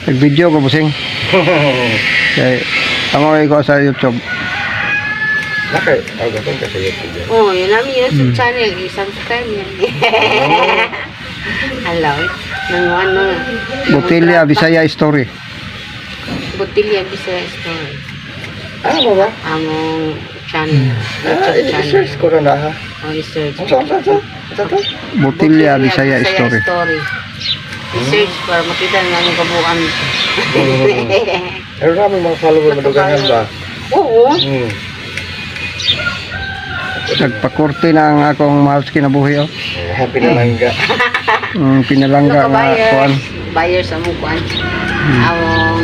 Nag-video ko busing. Kaya tama ko sa YouTube. Nakay-agaton ka sa YouTube. Oo, yun namin YouTube channel. I-subscribe yan. Hello. Nang ano. Botilya Bisaya Story. Botilya Bisaya Story. Ano ba? Among channel. YouTube channel. I-search ko na ha. Oh, i-search. Ano? Botilya Bisaya Story. I-search para makita nga ang kabuuan. Pero namin mga follower madugangan ba? Oo. Nagpakorte na ang akong mahal sa kinabuhi. Oh. Pinalangga. Pinalangga nga kuan. Buyers among kuan. Among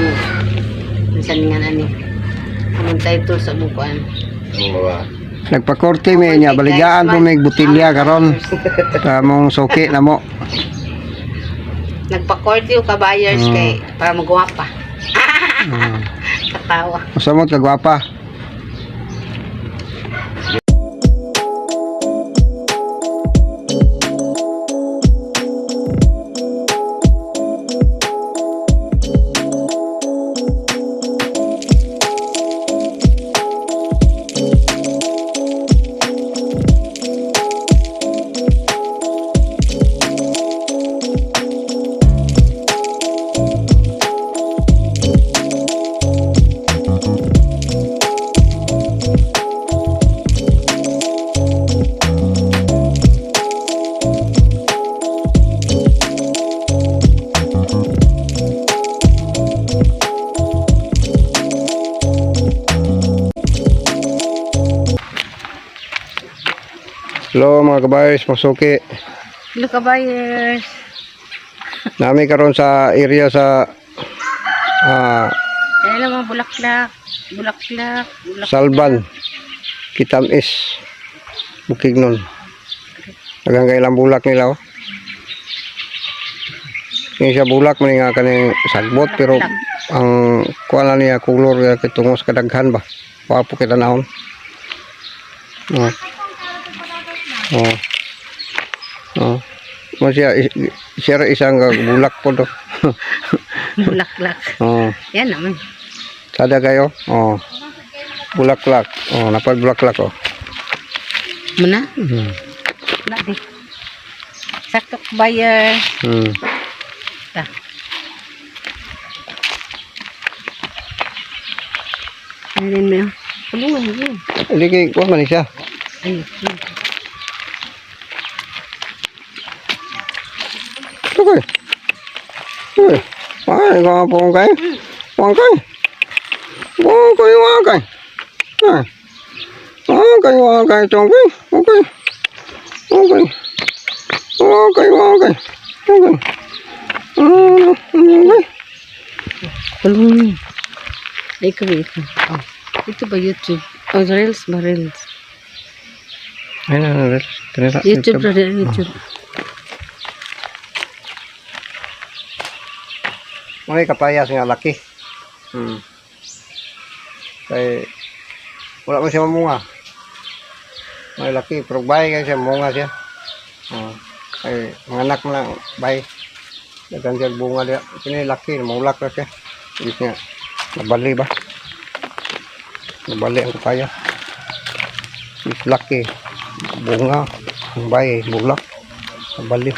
minsan nga nani. Among title sa among kuan. Nagpakorte mi niya baligaan po may botilya karon. Kamong suki na mo. Nagpa-korte ka buyers kay para magwapa. Katawa. Masamot ka gwapa. Hello mga kabayers, masuki. Hello kabayers. Nami karon sa area sa Kaya lang mga bulaklak. Salban, Kitamis, Bukignon. Hanggang kailang bulak nila. Oh. Yung siya bulak man nga kaning sagbot pero ang kuala niya kulor kitungos kadaghan ba. Wapo kita naon. Mo siya isang bulak po do. Bulaklak. Yan naman. Sada kayo? Bulaklak. Napag-bulaklak oh. Muna? Wala di. Sakto buyer. Ta. Alin mo yun? Tulungan mo yun. Hindi kayo, kuha man siya. Ay, Okay. Ay, kung po kayo. Wangkay. Wangkay. Wangkay. Tungkay. Okay. tulungan mo. Ay, kawit. Oh. Ito ba YouTube? Oh, Reels ba? Reels. Ayun, YouTube ba? YouTube. May kapayas nga laki. Kaya wala mo siya mamunga. May laki, pero bay kaya siya mamunga siya. Kaya mga anak mo lang, bay. Dagan siya bunga dia. Ini laki, maulak na siya. Ibig niya, nabali ba? Nabali ang kapayas. Laki, bunga, ang bay, bulak, nabali.